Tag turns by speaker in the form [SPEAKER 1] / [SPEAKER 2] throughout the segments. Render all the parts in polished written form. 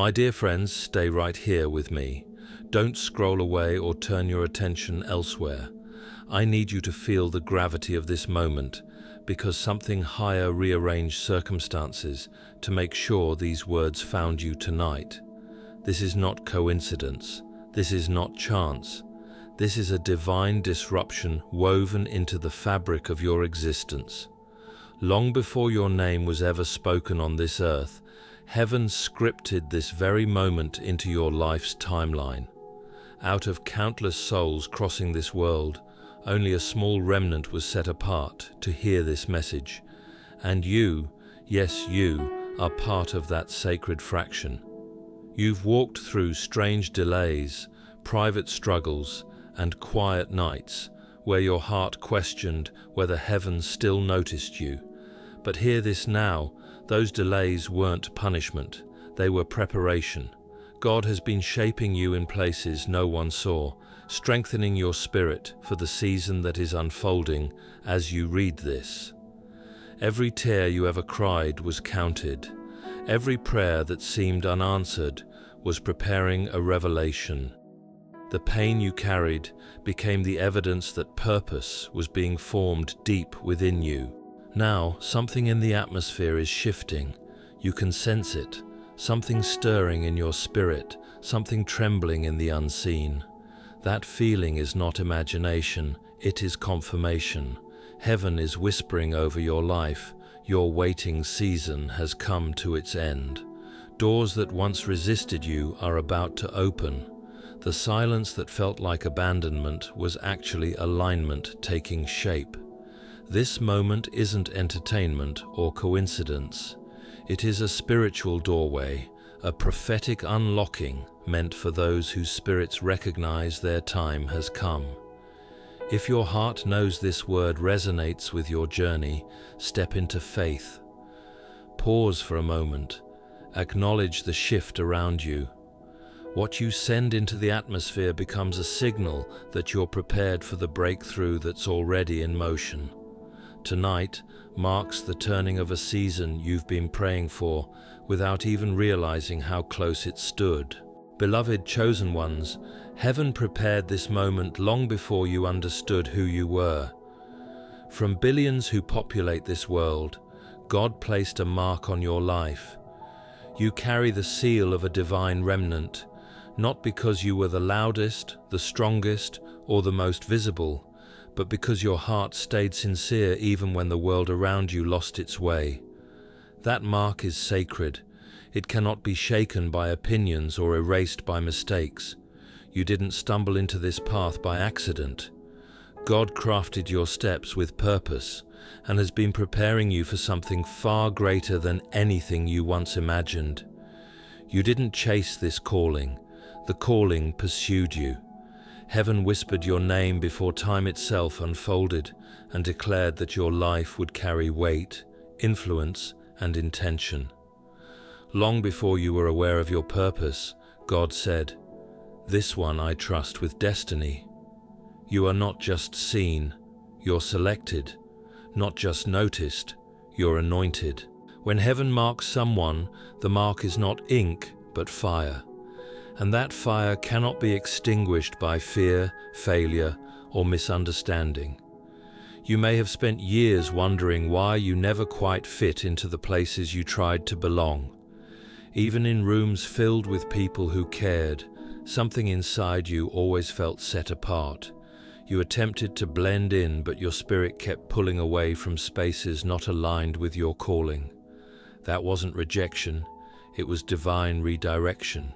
[SPEAKER 1] My dear friends, stay right here with me. Don't scroll away or turn your attention elsewhere. I need you to feel the gravity of this moment, because something higher rearranged circumstances to make sure these words found you tonight. This is not coincidence. This is not chance. This is a divine disruption woven into the fabric of your existence. Long before your name was ever spoken on this earth, heaven scripted this very moment into your life's timeline. Out of countless souls crossing this world, only a small remnant was set apart to hear this message. And you, yes you, are part of that sacred fraction. You've walked through strange delays, private struggles, and quiet nights where your heart questioned whether heaven still noticed you. But hear this now, those delays weren't punishment, they were preparation. God has been shaping you in places no one saw, strengthening your spirit for the season that is unfolding as you read this. Every tear you ever cried was counted. Every prayer that seemed unanswered was preparing a revelation. The pain you carried became the evidence that purpose was being formed deep within you. Now, something in the atmosphere is shifting. You can sense it. Something stirring in your spirit, something trembling in the unseen. That feeling is not imagination, it is confirmation. Heaven is whispering over your life. Your waiting season has come to its end. Doors that once resisted you are about to open. The silence that felt like abandonment was actually alignment taking shape. This moment isn't entertainment or coincidence. It is a spiritual doorway, a prophetic unlocking meant for those whose spirits recognize their time has come. If your heart knows this word resonates with your journey, step into faith. Pause for a moment. Acknowledge the shift around you. What you send into the atmosphere becomes a signal that you're prepared for the breakthrough that's already in motion. Tonight marks the turning of a season you've been praying for without even realizing how close it stood. Beloved chosen ones, heaven prepared this moment long before you understood who you were. From billions who populate this world, God placed a mark on your life. You carry the seal of a divine remnant, not because you were the loudest, the strongest, or the most visible, but because your heart stayed sincere even when the world around you lost its way. That mark is sacred. It cannot be shaken by opinions or erased by mistakes. You didn't stumble into this path by accident. God crafted your steps with purpose and has been preparing you for something far greater than anything you once imagined. You didn't chase this calling. The calling pursued you. Heaven whispered your name before time itself unfolded and declared that your life would carry weight, influence, and intention. Long before you were aware of your purpose, God said, "This one I trust with destiny." You are not just seen, you're selected. Not just noticed, you're anointed. When heaven marks someone, the mark is not ink, but fire. And that fire cannot be extinguished by fear, failure, or misunderstanding. You may have spent years wondering why you never quite fit into the places you tried to belong. Even in rooms filled with people who cared, something inside you always felt set apart. You attempted to blend in, but your spirit kept pulling away from spaces not aligned with your calling. That wasn't rejection, it was divine redirection.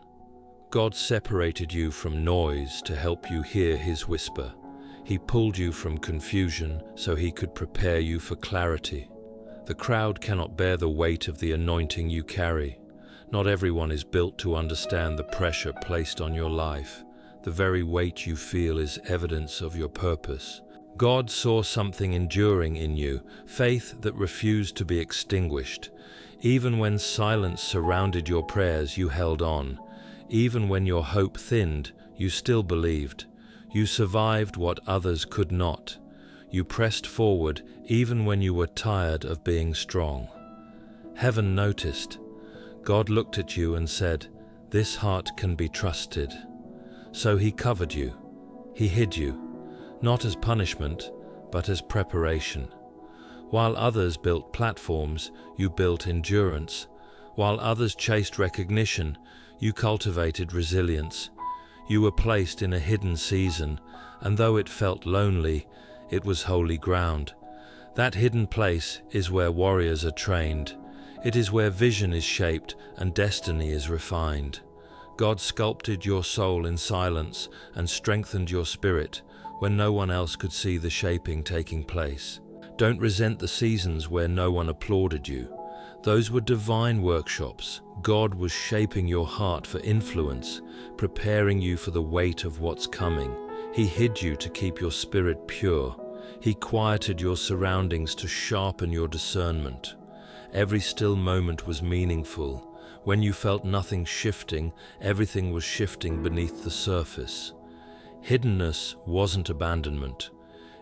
[SPEAKER 1] God separated you from noise to help you hear His whisper. He pulled you from confusion so He could prepare you for clarity. The crowd cannot bear the weight of the anointing you carry. Not everyone is built to understand the pressure placed on your life. The very weight you feel is evidence of your purpose. God saw something enduring in you, faith that refused to be extinguished. Even when silence surrounded your prayers, you held on. Even when your hope thinned, you still believed. You survived what others could not. You pressed forward even when you were tired of being strong. Heaven noticed. God looked at you and said, This heart can be trusted. So he covered you. He hid you, not as punishment, but as preparation. While others built platforms, you built endurance. While others chased recognition, you cultivated resilience. You were placed in a hidden season, and though it felt lonely, it was holy ground. That hidden place is where warriors are trained. It is where vision is shaped and destiny is refined. God sculpted your soul in silence and strengthened your spirit when no one else could see the shaping taking place. Don't resent the seasons where no one applauded you. Those were divine workshops. God was shaping your heart for influence, preparing you for the weight of what's coming. He hid you to keep your spirit pure. He quieted your surroundings to sharpen your discernment. Every still moment was meaningful. When you felt nothing shifting, everything was shifting beneath the surface. Hiddenness wasn't abandonment.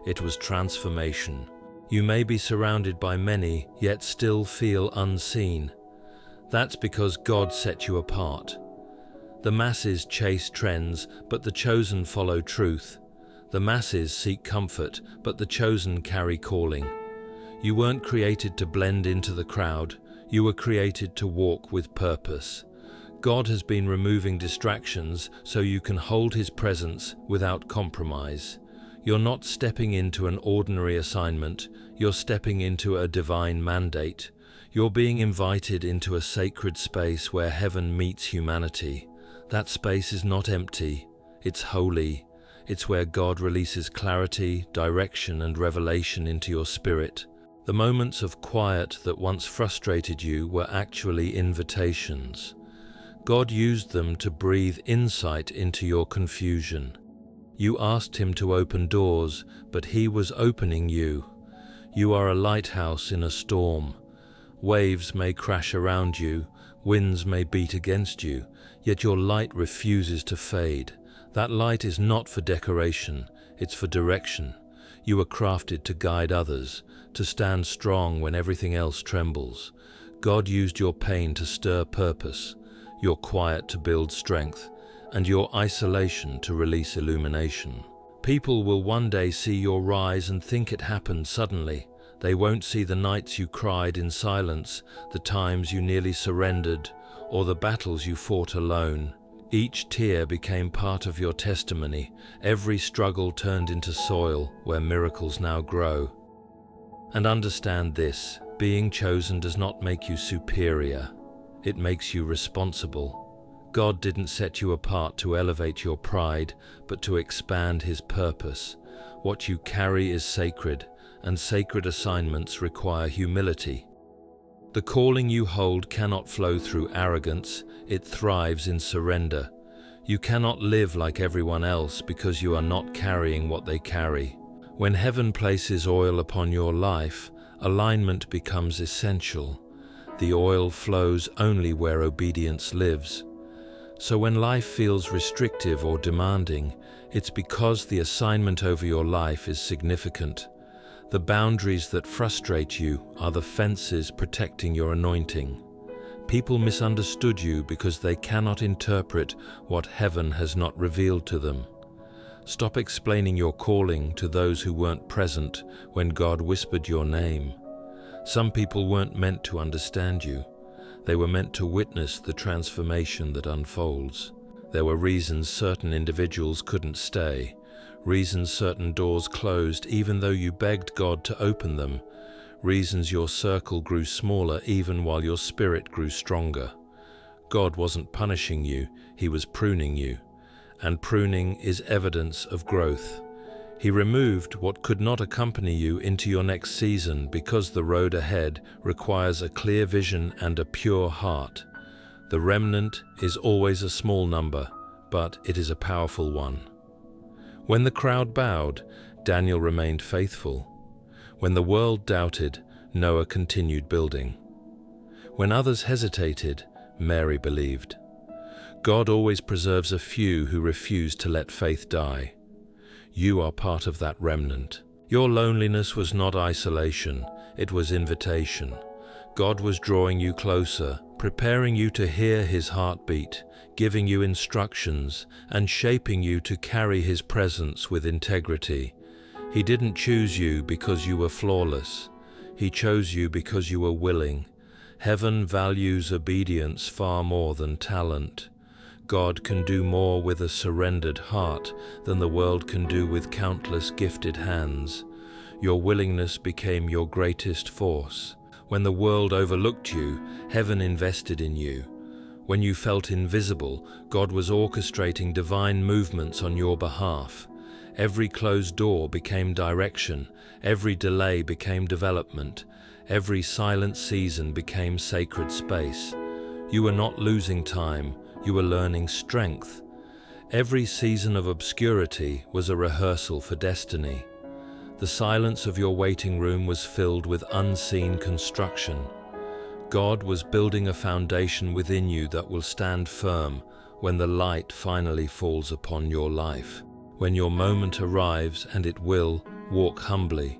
[SPEAKER 1] It was transformation. You may be surrounded by many, yet still feel unseen. That's because God set you apart. The masses chase trends, but the chosen follow truth. The masses seek comfort, but the chosen carry calling. You weren't created to blend into the crowd. You were created to walk with purpose. God has been removing distractions so you can hold His presence without compromise. You're not stepping into an ordinary assignment. You're stepping into a divine mandate. You're being invited into a sacred space where heaven meets humanity. That space is not empty. It's holy. It's where God releases clarity, direction, and revelation into your spirit. The moments of quiet that once frustrated you were actually invitations. God used them to breathe insight into your confusion. You asked Him to open doors, but He was opening you. You are a lighthouse in a storm. Waves may crash around you, winds may beat against you, yet your light refuses to fade. That light is not for decoration, it's for direction. You were crafted to guide others, to stand strong when everything else trembles. God used your pain to stir purpose, your quiet to build strength, and your isolation to release illumination. People will one day see your rise and think it happened suddenly. They won't see the nights you cried in silence, the times you nearly surrendered, or the battles you fought alone. Each tear became part of your testimony. Every struggle turned into soil where miracles now grow. And understand this, being chosen does not make you superior. It makes you responsible. God didn't set you apart to elevate your pride, but to expand His purpose. What you carry is sacred, and sacred assignments require humility. The calling you hold cannot flow through arrogance, it thrives in surrender. You cannot live like everyone else because you are not carrying what they carry. When heaven places oil upon your life, alignment becomes essential. The oil flows only where obedience lives. So when life feels restrictive or demanding, it's because the assignment over your life is significant. The boundaries that frustrate you are the fences protecting your anointing. People misunderstood you because they cannot interpret what heaven has not revealed to them. Stop explaining your calling to those who weren't present when God whispered your name. Some people weren't meant to understand you. They were meant to witness the transformation that unfolds. There were reasons certain individuals couldn't stay. Reasons certain doors closed even though you begged God to open them. Reasons your circle grew smaller even while your spirit grew stronger. God wasn't punishing you, He was pruning you. And pruning is evidence of growth. He removed what could not accompany you into your next season because the road ahead requires a clear vision and a pure heart. The remnant is always a small number, but it is a powerful one. When the crowd bowed, Daniel remained faithful. When the world doubted, Noah continued building. When others hesitated, Mary believed. God always preserves a few who refuse to let faith die. You are part of that remnant. Your loneliness was not isolation, it was invitation. God was drawing you closer, preparing you to hear His heartbeat, giving you instructions, and shaping you to carry His presence with integrity. He didn't choose you because you were flawless. He chose you because you were willing. Heaven values obedience far more than talent. God can do more with a surrendered heart than the world can do with countless gifted hands. Your willingness became your greatest force. When the world overlooked you, heaven invested in you. When you felt invisible, God was orchestrating divine movements on your behalf. Every closed door became direction, every delay became development, every silent season became sacred space. You were not losing time, you were learning strength. Every season of obscurity was a rehearsal for destiny. The silence of your waiting room was filled with unseen construction. God was building a foundation within you that will stand firm when the light finally falls upon your life. When your moment arrives, and it will, walk humbly.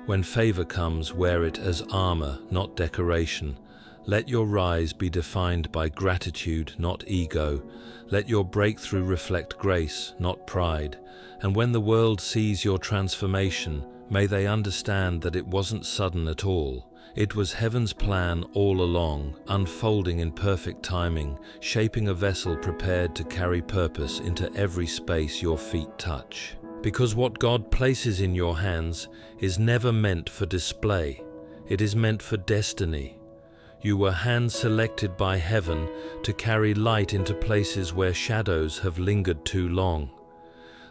[SPEAKER 1] When favor comes, wear it as armor, not decoration. Let your rise be defined by gratitude, not ego. Let your breakthrough reflect grace, not pride. And when the world sees your transformation, may they understand that it wasn't sudden at all. It was heaven's plan all along, unfolding in perfect timing, shaping a vessel prepared to carry purpose into every space your feet touch. Because what God places in your hands is never meant for display. It is meant for destiny. You were hand-selected by heaven to carry light into places where shadows have lingered too long.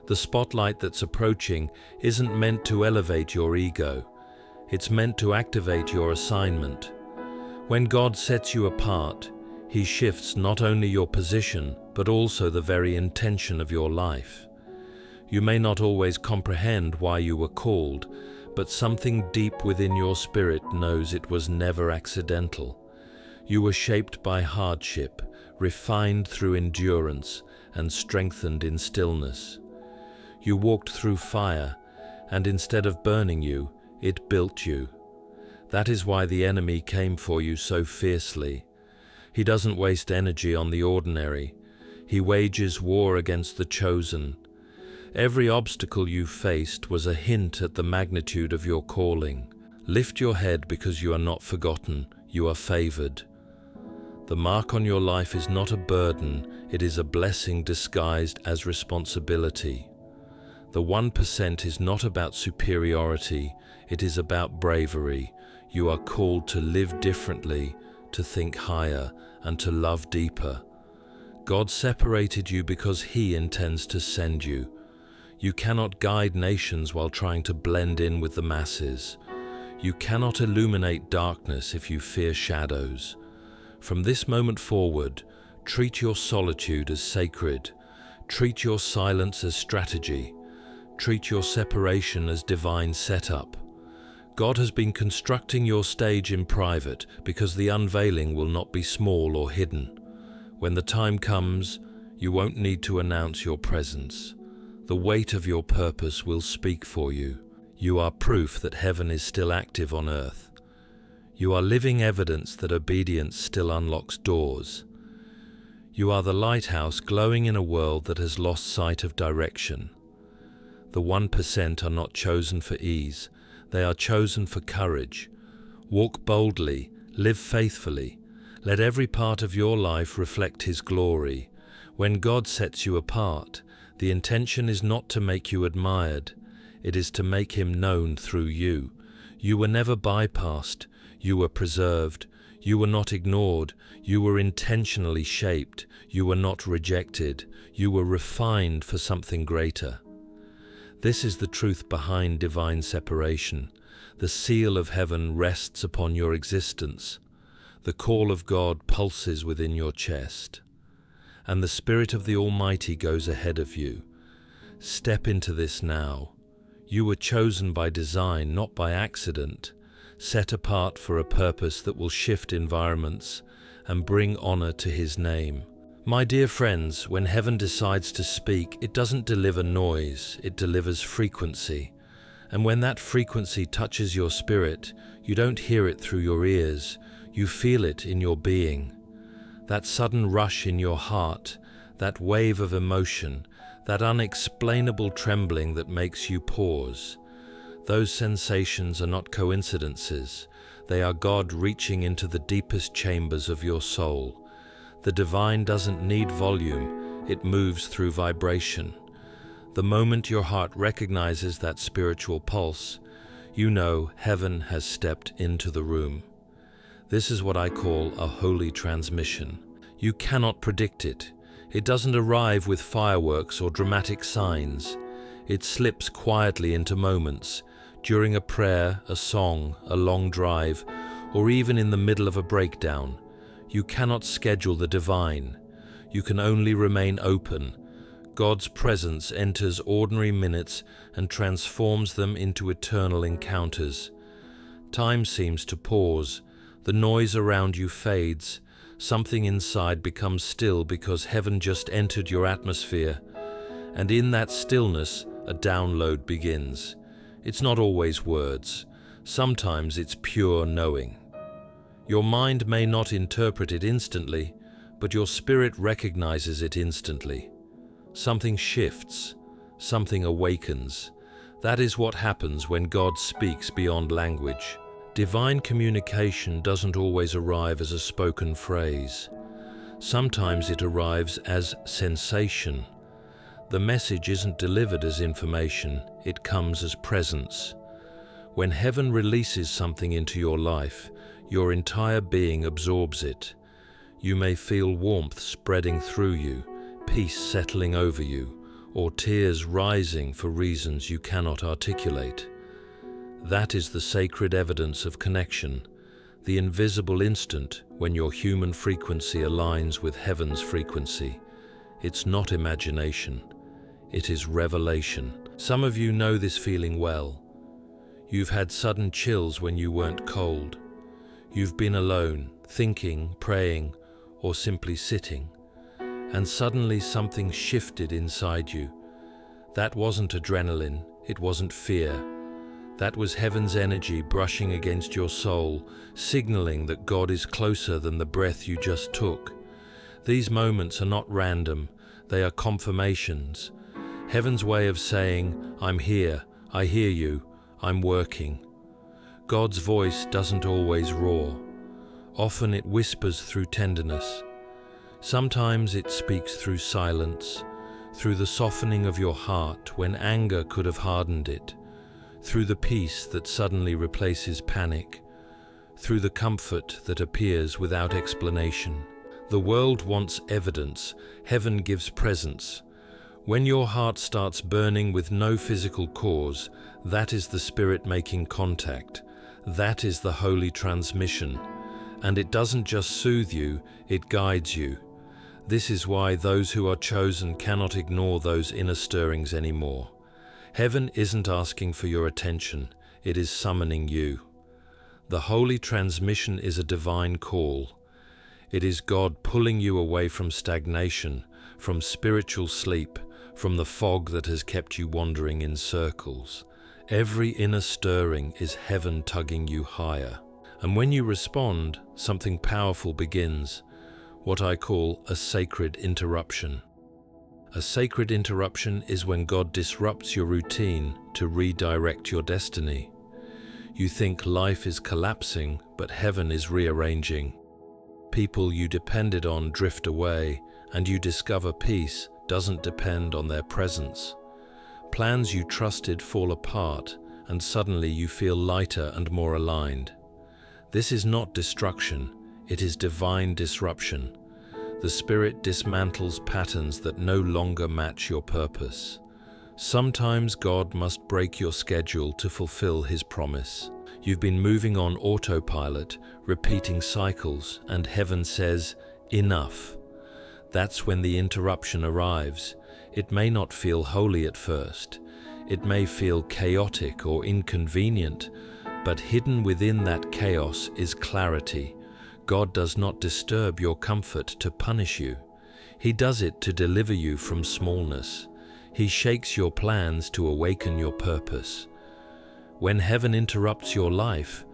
[SPEAKER 1] The spotlight that's approaching isn't meant to elevate your ego. It's meant to activate your assignment. When God sets you apart, He shifts not only your position, but also the very intention of your life. You may not always comprehend why you were called, but something deep within your spirit knows it was never accidental. You were shaped by hardship, refined through endurance, and strengthened in stillness. You walked through fire, and instead of burning you, it built you. That is why the enemy came for you so fiercely. He doesn't waste energy on the ordinary. He wages war against the chosen. Every obstacle you faced was a hint at the magnitude of your calling. Lift your head because you are not forgotten, you are favored. The mark on your life is not a burden, it is a blessing disguised as responsibility. The 1% is not about superiority, it is about bravery. You are called to live differently, to think higher, and to love deeper. God separated you because He intends to send you. You cannot guide nations while trying to blend in with the masses. You cannot illuminate darkness if you fear shadows. From this moment forward, treat your solitude as sacred. Treat your silence as strategy. Treat your separation as divine setup. God has been constructing your stage in private because the unveiling will not be small or hidden. When the time comes, you won't need to announce your presence. The weight of your purpose will speak for you. You are proof that heaven is still active on earth. You are living evidence that obedience still unlocks doors. You are the lighthouse glowing in a world that has lost sight of direction. The 1% are not chosen for ease, they are chosen for courage. Walk boldly, live faithfully. Let every part of your life reflect His glory. When God sets you apart, the intention is not to make you admired, it is to make Him known through you. You were never bypassed, you were preserved, you were not ignored, you were intentionally shaped, you were not rejected, you were refined for something greater. This is the truth behind divine separation. The seal of heaven rests upon your existence. The call of God pulses within your chest. And the Spirit of the Almighty goes ahead of you. Step into this now. You were chosen by design, not by accident, set apart for a purpose that will shift environments and bring honor to His name. My dear friends, when heaven decides to speak, it doesn't deliver noise, it delivers frequency. And when that frequency touches your spirit, you don't hear it through your ears, you feel it in your being. That sudden rush in your heart, that wave of emotion, that unexplainable trembling that makes you pause. Those sensations are not coincidences. They are God reaching into the deepest chambers of your soul. The divine doesn't need volume, it moves through vibration. The moment your heart recognizes that spiritual pulse, you know heaven has stepped into the room. This is what I call a holy transmission. You cannot predict it. It doesn't arrive with fireworks or dramatic signs. It slips quietly into moments, during a prayer, a song, a long drive, or even in the middle of a breakdown. You cannot schedule the divine. You can only remain open. God's presence enters ordinary minutes and transforms them into eternal encounters. Time seems to pause. The noise around you fades. Something inside becomes still because heaven just entered your atmosphere. And in that stillness, a download begins. It's not always words. Sometimes it's pure knowing. Your mind may not interpret it instantly, but your spirit recognizes it instantly. Something shifts, something awakens. That is what happens when God speaks beyond language. Divine communication doesn't always arrive as a spoken phrase. Sometimes it arrives as sensation. The message isn't delivered as information, it comes as presence. When heaven releases something into your life, your entire being absorbs it. You may feel warmth spreading through you, peace settling over you, or tears rising for reasons you cannot articulate. That is the sacred evidence of connection, the invisible instant when your human frequency aligns with heaven's frequency. It's not imagination, it is revelation. Some of you know this feeling well. You've had sudden chills when you weren't cold. You've been alone, thinking, praying, or simply sitting, and suddenly something shifted inside you. That wasn't adrenaline, it wasn't fear. That was heaven's energy brushing against your soul, signaling that God is closer than the breath you just took. These moments are not random, they are confirmations. Heaven's way of saying, I'm here, I hear you, I'm working. God's voice doesn't always roar. Often it whispers through tenderness. Sometimes it speaks through silence, through the softening of your heart when anger could have hardened it, through the peace that suddenly replaces panic, through the comfort that appears without explanation. The world wants evidence, heaven gives presence. When your heart starts burning with no physical cause, that is the Spirit making contact. That is the holy transmission. And it doesn't just soothe you, it guides you. This is why those who are chosen cannot ignore those inner stirrings anymore. Heaven isn't asking for your attention, it is summoning you. The holy transmission is a divine call. It is God pulling you away from stagnation, from spiritual sleep, from the fog that has kept you wandering in circles. Every inner stirring is heaven tugging you higher. And when you respond, something powerful begins, what I call a sacred interruption. A sacred interruption is when God disrupts your routine to redirect your destiny. You think life is collapsing, but heaven is rearranging. People you depended on drift away, and you discover peace doesn't depend on their presence. Plans you trusted fall apart, and suddenly you feel lighter and more aligned. This is not destruction, it is divine disruption. The Spirit dismantles patterns that no longer match your purpose. Sometimes God must break your schedule to fulfill His promise. You've been moving on autopilot, repeating cycles, and heaven says, enough. That's when the interruption arrives. It may not feel holy at first. It may feel chaotic or inconvenient, but hidden within that chaos is clarity. God does not disturb your comfort to punish you. He does it to deliver you from smallness. He shakes your plans to awaken your purpose. When heaven interrupts your life,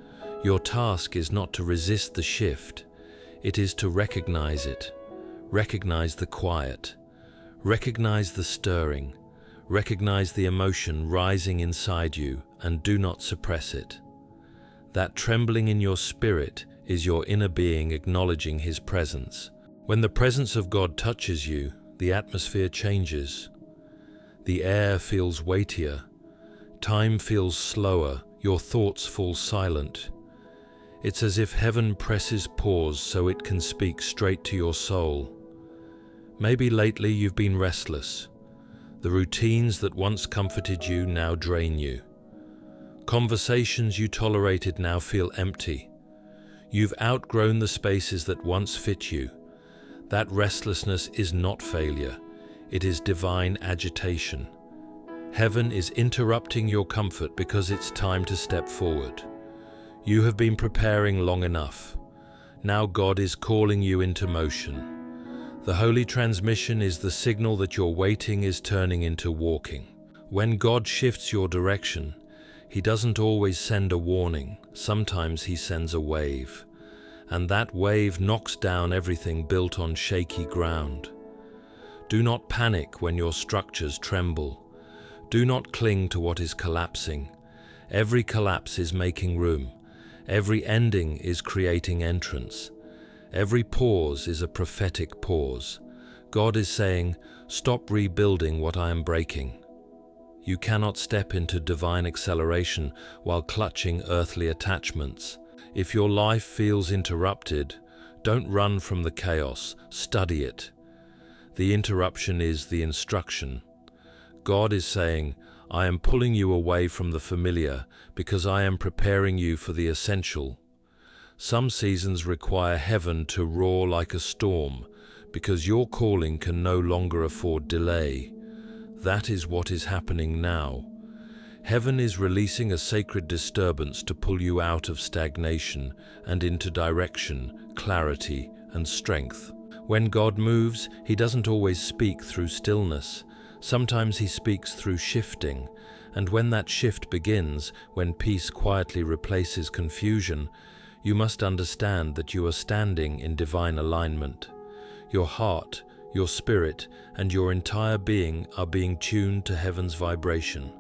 [SPEAKER 1] your task is not to resist the shift. It is to recognize it. Recognize the quiet. Recognize the stirring. Recognize the emotion rising inside you and do not suppress it. That trembling in your spirit is your inner being acknowledging His presence. When the presence of God touches you, the atmosphere changes. The air feels weightier. Time feels slower. Your thoughts fall silent. It's as if heaven presses pause so it can speak straight to your soul. Maybe lately you've been restless. The routines that once comforted you now drain you. Conversations you tolerated now feel empty. You've outgrown the spaces that once fit you. That restlessness is not failure. It is divine agitation. Heaven is interrupting your comfort because it's time to step forward. You have been preparing long enough. Now God is calling you into motion. The holy transmission is the signal that your waiting is turning into walking. When God shifts your direction, He doesn't always send a warning. Sometimes He sends a wave. And that wave knocks down everything built on shaky ground. Do not panic when your structures tremble. Do not cling to what is collapsing. Every collapse is making room. Every ending is creating entrance. Every pause is a prophetic pause. God is saying, stop rebuilding what I am breaking. You cannot step into divine acceleration while clutching earthly attachments. If your life feels interrupted, don't run from the chaos, study it. The interruption is the instruction. God is saying, I am pulling you away from the familiar because I am preparing you for the essential. Some seasons require heaven to roar like a storm because your calling can no longer afford delay. That is what is happening now. Heaven is releasing a sacred disturbance to pull you out of stagnation and into direction, clarity, and strength. When God moves, He doesn't always speak through stillness. Sometimes He speaks through shifting. And when that shift begins, when peace quietly replaces confusion, you must understand that you are standing in divine alignment. Your heart, your spirit, and your entire being are being tuned to heaven's vibration.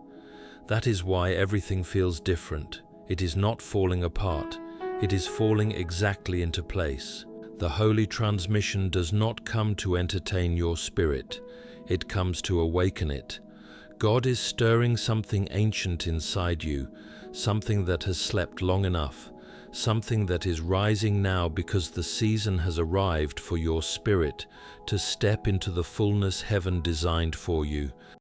[SPEAKER 1] That is why everything feels different. It is not falling apart. It is falling exactly into place. The holy transmission does not come to entertain your spirit. It comes to awaken it. God is stirring something ancient inside you, something that has slept long enough, something that is rising now because the season has arrived for your spirit to step into the fullness heaven designed for you.